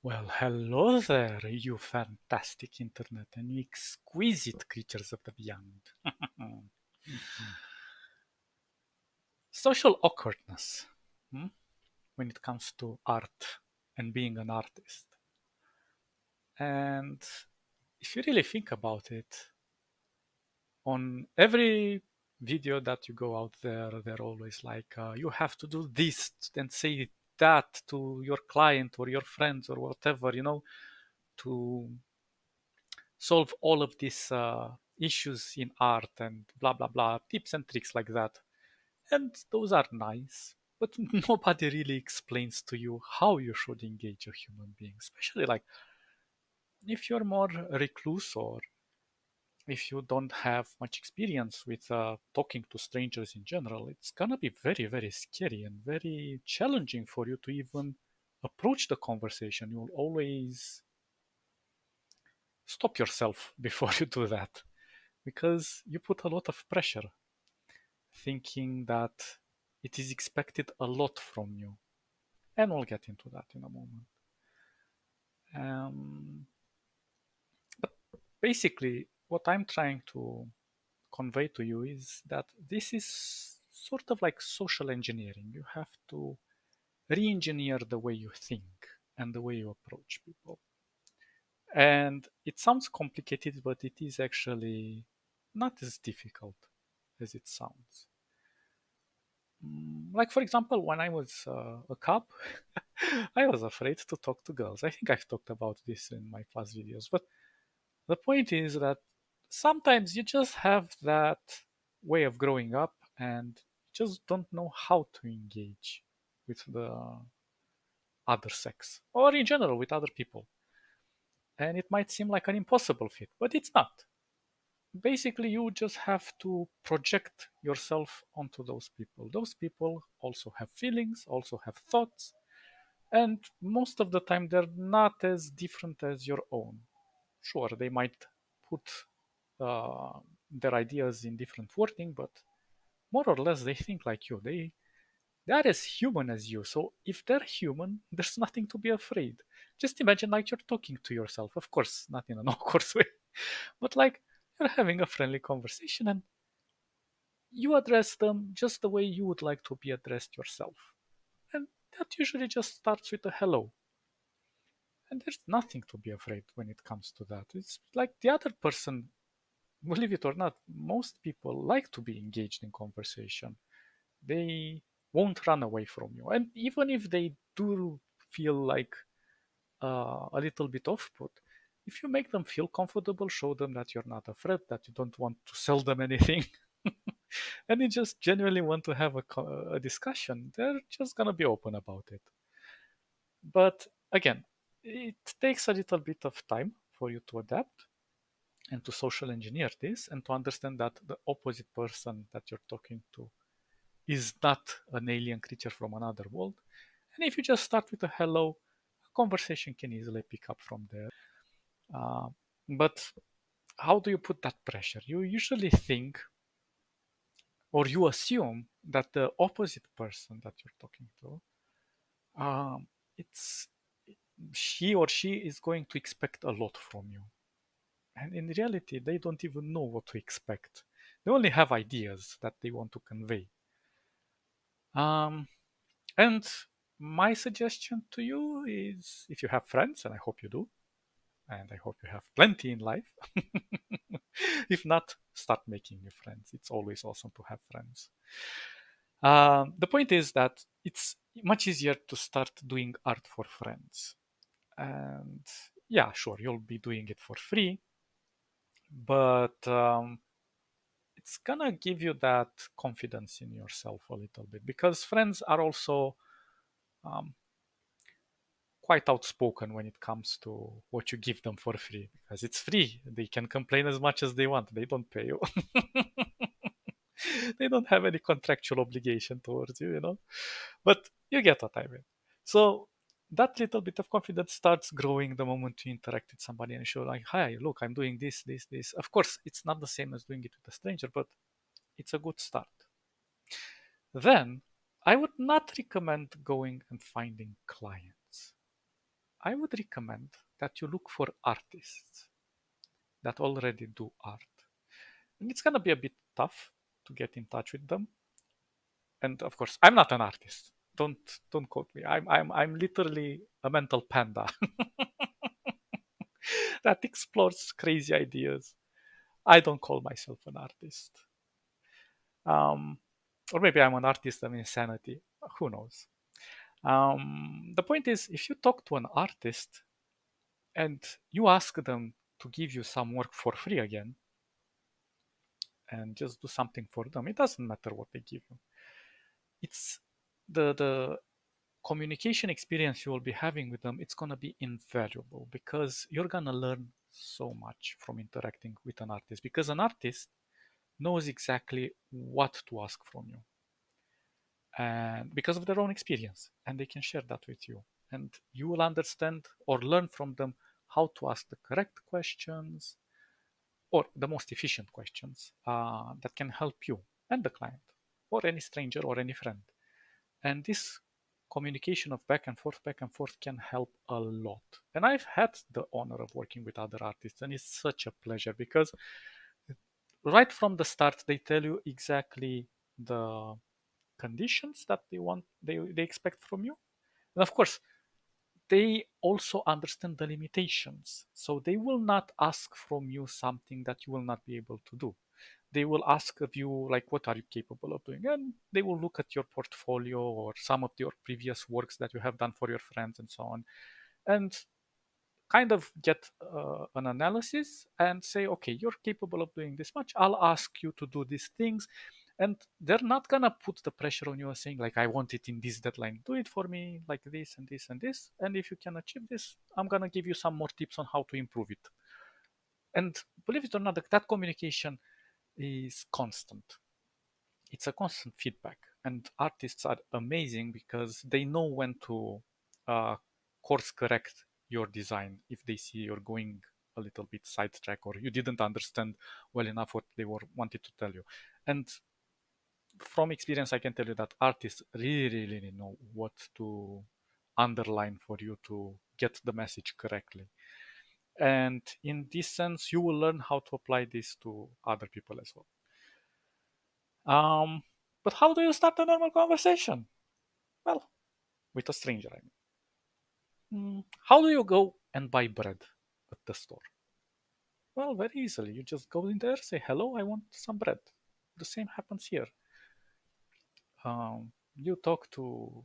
Well, hello there, you fantastic internet and you exquisite creatures of the beyond. Social awkwardness, hmm, when it comes to art and being an artist. And if you really think about it, on every video that you go out there, they're always like, you have to do this and say that to your client or your friends or whatever, to solve all of these issues in art and blah blah blah, tips and tricks like that. And those are nice, but nobody really explains to you how you should engage a human being, especially like if you're more recluse or if you don't have much experience with talking to strangers in general. It's gonna be very very scary and very challenging for you to even approach the conversation. You'll always stop yourself before you do that because you put a lot of pressure thinking that it is expected a lot from you. And we'll get into that in a moment. Um, but basically, what I'm trying to convey to you is that this is sort of like social engineering. You have to re engineer the way you think and the way you approach people. And it sounds complicated, but it is actually not as difficult as it sounds. Like, for example, when I was a cop, I was afraid to talk to girls. I think I've talked about this in my past videos. But the point is that sometimes you just have that way of growing up and just don't know how to engage with the other sex or in general with other people. And it might seem like an impossible fit, but it's not. Basically, you just have to project yourself onto those people. Those people also have feelings, also have thoughts, and most of the time they're not as different as your own. Sure, they might put their ideas in different wording, but more or less they think like you. They are as human as you. So if they're human, there's nothing to be afraid. Just imagine like you're talking to yourself. Of course, not in an awkward way, but like you're having a friendly conversation and you address them just the way you would like to be addressed yourself. And that usually just starts with a hello. And there's nothing to be afraid when it comes to that. It's like the other person, believe it or not, most people like to be engaged in conversation. They won't run away from you. And even if they do feel like a little bit off put, if you make them feel comfortable, show them that you're not afraid, that you don't want to sell them anything, and you just genuinely want to have a discussion, they're just going to be open about it. But again, it takes a little bit of time for you to adapt and to social engineer this and to understand that the opposite person that you're talking to is not an alien creature from another world. And if you just start with a hello, a conversation can easily pick up from there. Uh, but how do you put that pressure? You usually think or you assume that the opposite person that you're talking to, it's he or she is going to expect a lot from you. And in reality, they don't even know what to expect. They only have ideas that they want to convey. Um, and my suggestion to you is if you have friends, and I hope you do, and I hope you have plenty in life. If not, start making new friends. It's always awesome to have friends. The point is that it's much easier to start doing art for friends. And yeah, sure, you'll be doing it for free, but it's gonna give you that confidence in yourself a little bit because friends are also um, quite outspoken when it comes to what you give them for free because it's free. They can complain as much as they want. They don't pay you. They don't have any contractual obligation towards you, But you get what I mean. So that little bit of confidence starts growing the moment you interact with somebody and show like, hi, look, I'm doing this, this, this. Of course, it's not the same as doing it with a stranger, but it's a good start. Then I would not recommend going and finding clients. I would recommend that you look for artists that already do art. And it's gonna be a bit tough to get in touch with them. And of course, I'm not an artist. Don't quote me. I'm literally a mental panda that explores crazy ideas. I don't call myself an artist. Um, or maybe I'm an artist of insanity. Who knows? The point is, if you talk to an artist and you ask them to give you some work for free again and just do something for them, it doesn't matter what they give you. It's the communication experience you will be having with them, it's going to be invaluable because you're going to learn so much from interacting with an artist because an artist knows exactly what to ask from you and because of their own experience and they can share that with you and you will understand or learn from them how to ask the correct questions or the most efficient questions that can help you and the client or any stranger or any friend. And this communication of back and forth can help a lot. And I've had the honor of working with other artists, and it's such a pleasure because right from the start, they tell you exactly the conditions that they expect from you. And of course, they also understand the limitations. So they will not ask from you something that you will not be able to do. They will ask of you like what are you capable of doing, and they will look at your portfolio or some of your previous works that you have done for your friends and so on, and kind of get an analysis and say, okay, you're capable of doing this much, I'll ask you to do these things. And they're not gonna put the pressure on you and saying like I want it in this deadline, do it for me like this and this and this, and if you can achieve this, I'm gonna give you some more tips on how to improve it. And believe it or not, that communication is constant. It's a constant feedback, and artists are amazing because they know when to uh, course correct your design if they see you're going a little bit sidetrack or you didn't understand well enough what they were wanted to tell you. And from experience, I can tell you that artists really know what to underline for you to get the message correctly. And in this sense, you will learn how to apply this to other people as well. Um, but how do you start a normal conversation? Well, with a stranger, I mean. How do you go and buy bread at the store? Well, very easily. You just go in there, say, hello, I want some bread. The same happens here. You talk to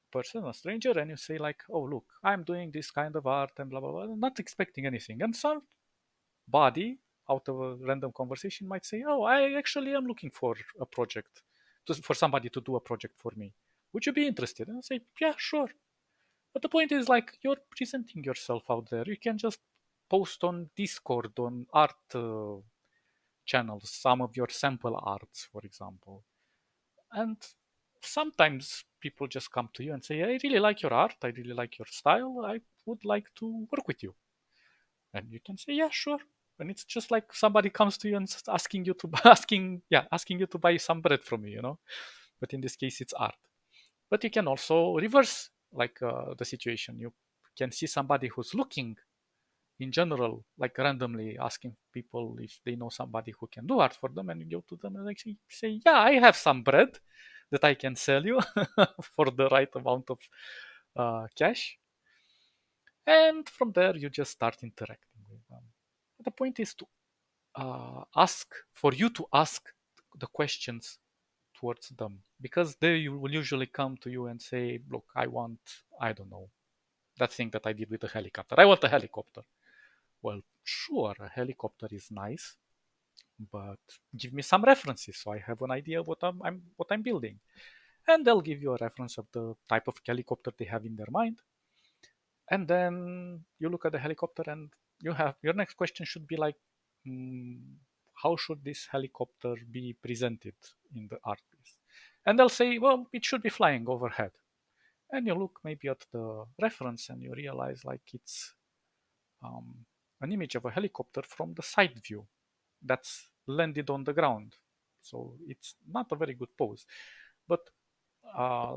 a person, a stranger, and you say, like, oh, look, I'm doing this kind of art and blah, blah, blah, not expecting anything. And somebody out of a random conversation might say, oh, I actually am looking for a project, for somebody to do a project for me. Would you be interested? And I say, yeah, sure. But the point is, like, you're presenting yourself out there. You can just post on Discord, on art channels, some of your sample arts, for example. And sometimes people just come to you and say, I really like your art. I really like your style. I would like to work with you. And you can say, yeah, sure. And it's just like somebody comes to you and asking you to asking you to buy some bread from me, you know. But in this case, it's art. But you can also reverse like the situation. You can see somebody who's looking in general, like randomly asking people if they know somebody who can do art for them, and you go to them and like say, yeah, I have some bread that I can sell you for the right amount of cash. And from there, you just start interacting with them. The point is to ask for you to ask the questions towards them because they will usually come to you and say, look, I want, I don't know, that thing that I did with the helicopter. I want a helicopter. Well, sure, a helicopter is nice, but give me some references so I have an idea of what I'm building. And they'll give you a reference of the type of helicopter they have in their mind. And then you look at the helicopter and you have your next question should be like, mm, how should this helicopter be presented in the art piece? And they'll say, well, it should be flying overhead. And you look maybe at the reference and you realize like it's um, an image of a helicopter from the side view that's landed on the ground. So it's not a very good pose. But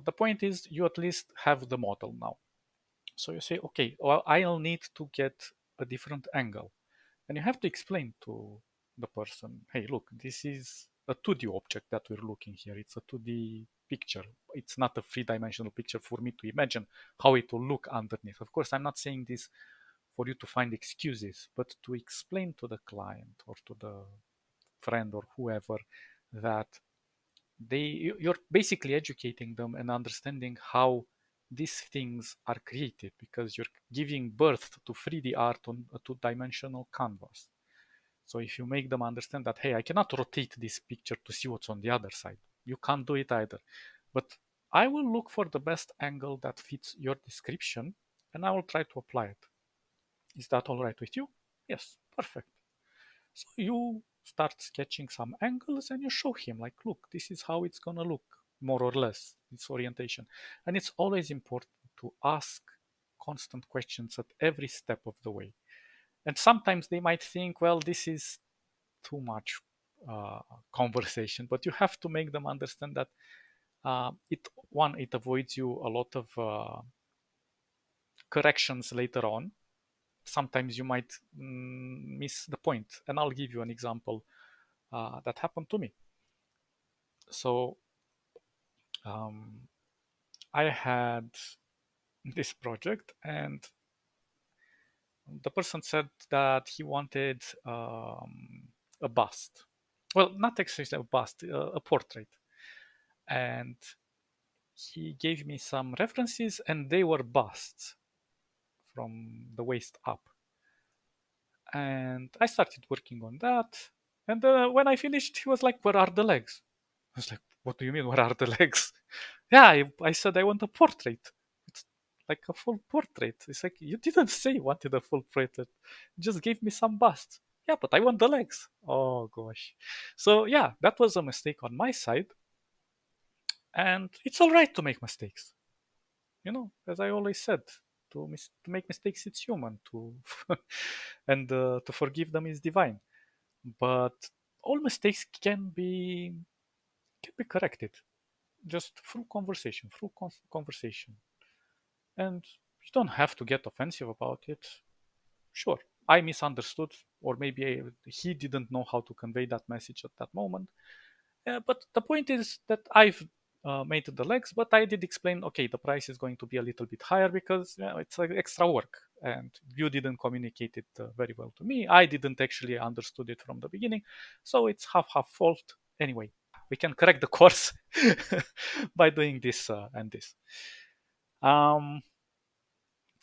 the point is, you at least have the model now. So you say, okay, well, I'll need to get a different angle. And you have to explain to the person, hey, look, this is a 2D object that we're looking here. It's a 2D picture. It's not a three-dimensional picture for me to imagine how it will look underneath. Of course, I'm not saying this for you to find excuses, but to explain to the client or to the friend or whoever that you're basically educating them and understanding how these things are created, because you're giving birth to 3D art on a two-dimensional canvas. So if you make them understand that, hey, I cannot rotate this picture to see what's on the other side, you can't do it either. But I will look for the best angle that fits your description and I will try to apply it. Is that all right with you? Yes, perfect. So you start sketching some angles and you show him, like, look, this is how it's gonna look, more or less, its orientation. And it's always important to ask constant questions at every step of the way. And sometimes they might think, well, this is too much uh, conversation, but you have to make them understand that it avoids you a lot of corrections later on. Sometimes you might miss the point, and I'll give you an example that happened to me. So um, I had this project, and the person said that he wanted a bust. Well, not actually a bust, a portrait. And he gave me some references, and they were busts from the waist up. And I started working on that. And when I finished, he was like, "Where are the legs?" I was like, "What do you mean, where are the legs?" Yeah, I said I want a portrait. It's like a full portrait. It's like, you didn't say you wanted a full portrait. You just gave me some busts. Yeah, but I want the legs. Oh gosh. So yeah, that was a mistake on my side. And it's all right to make mistakes. As I always said, to make mistakes, it's human. To and to forgive them is divine. But all mistakes can be corrected just through conversation, through conversation. And you don't have to get offensive about it. Sure, I misunderstood, or maybe he didn't know how to convey that message at that moment. But the point is that I've made the legs, but I did explain, okay, the price is going to be a little bit higher because it's like extra work, and you didn't communicate it very well to me. I didn't actually understood it from the beginning, so it's half fault. Anyway, we can correct the course by doing this and this. Um,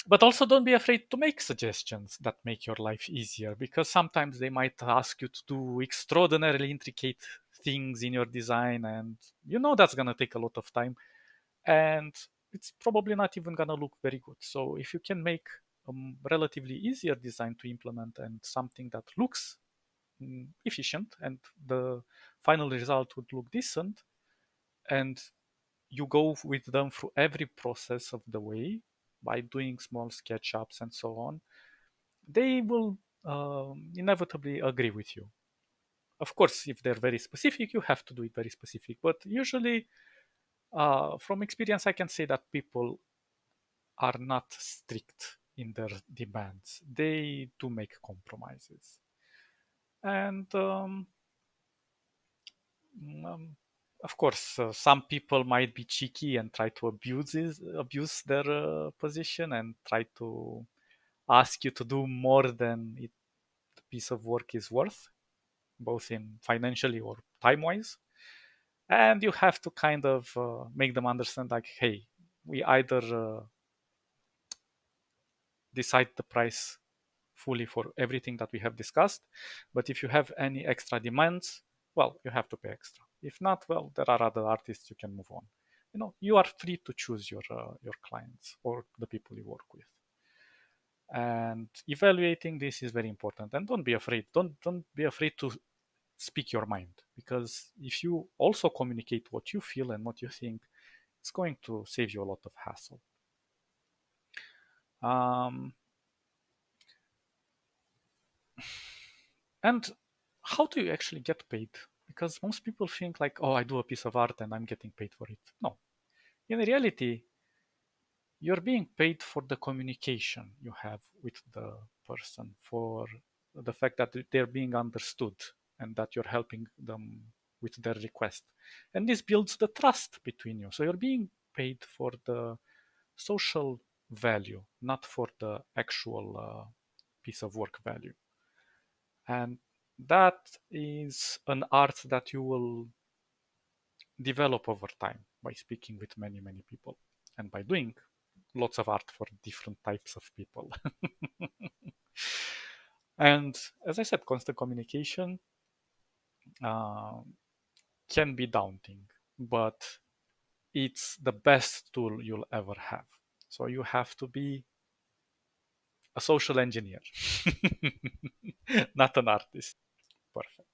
but also don't be afraid to make suggestions that make your life easier, because sometimes they might ask you to do extraordinarily intricate things in your design, and that's going to take a lot of time, and it's probably not even going to look very good. So if you can make a relatively easier design to implement and something that looks efficient, and the final result would look decent, and you go with them through every process of the way by doing small SketchUps and so on, they will inevitably agree with you. Of course, if they're very specific, you have to do it very specific. But usually, from experience, I can say that people are not strict in their demands. They do make compromises. And um, of course, some people might be cheeky and try to abuse their position and try to ask you to do more than the piece of work is worth, both in financially or time wise. And you have to kind of make them understand, like, hey, we either decide the price fully for everything that we have discussed, but if you have any extra demands, well, you have to pay extra. If not, well, there are other artists, you can move on. You are free to choose your clients or the people you work with. And evaluating this is very important. And don't be afraid. Don't be afraid to speak your mind, because if you also communicate what you feel and what you think, it's going to save you a lot of hassle. Um, and how do you actually get paid? Because most people think like, oh, I do a piece of art and I'm getting paid for it. No, in reality, you're being paid for the communication you have with the person, for the fact that they're being understood and that you're helping them with their request. And this builds the trust between you. So you're being paid for the social value, not for the actual piece of work value. And that is an art that you will develop over time by speaking with many, many people and by doing lots of art for different types of people. And as I said, constant communication uh, can be daunting, but it's the best tool you'll ever have. So you have to be a social engineer, not an artist. Perfect.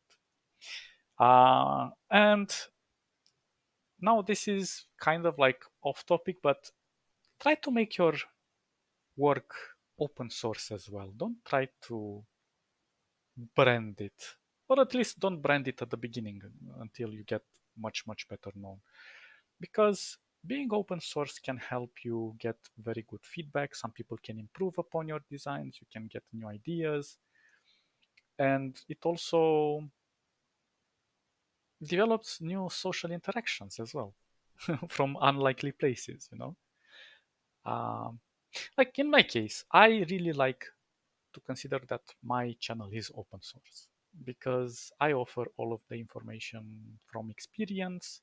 And now this is kind of like off topic, but try to make your work open source as well. Don't try to brand it, or at least don't brand it at the beginning until you get much, much better known. Because being open source can help you get very good feedback. Some people can improve upon your designs, you can get new ideas, and it also develops new social interactions as well from unlikely places, you know. Um, like in my case, I really like to consider that my channel is open source because I offer all of the information from experience,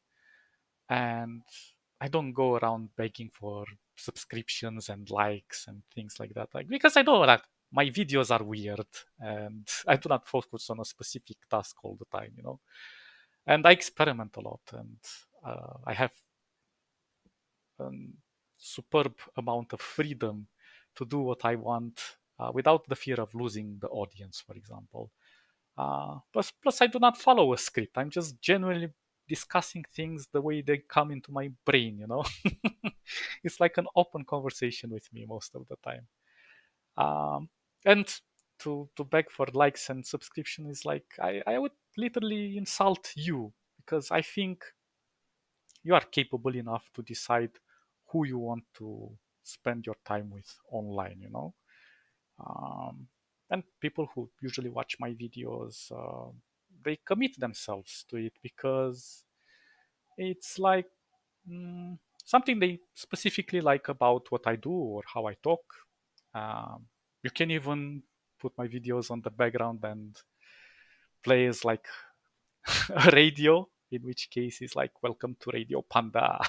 and I don't go around begging for subscriptions and likes and things like that. Like, because I know that my videos are weird and I do not focus on a specific task all the time, you know. And I experiment a lot, and I have a superb amount of freedom to do what I want without the fear of losing the audience, for example. Plus, I do not follow a script. I'm just genuinely discussing things the way they come into my brain, you know? It's like an open conversation with me most of the time. And to beg for likes and subscription is like I would literally insult you because I think you are capable enough to decide who you want to spend your time with online, you know? Um, and people who usually watch my videos, they commit themselves to it because it's like mm, something they specifically like about what I do or how I talk. Um, you can even put my videos on the background and play as like a radio, in which case it's like welcome to Radio Panda,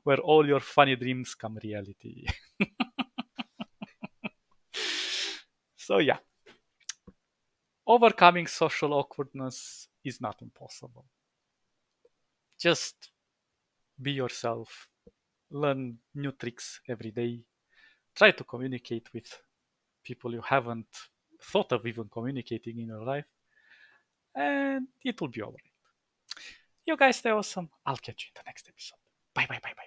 where all your funny dreams come reality. So yeah, overcoming social awkwardness is not impossible. Just be yourself, learn new tricks every day, try to communicate with people you haven't thought of even communicating in your life, and it will be all right. You guys stay awesome. I'll catch you in the next episode. Bye bye bye bye.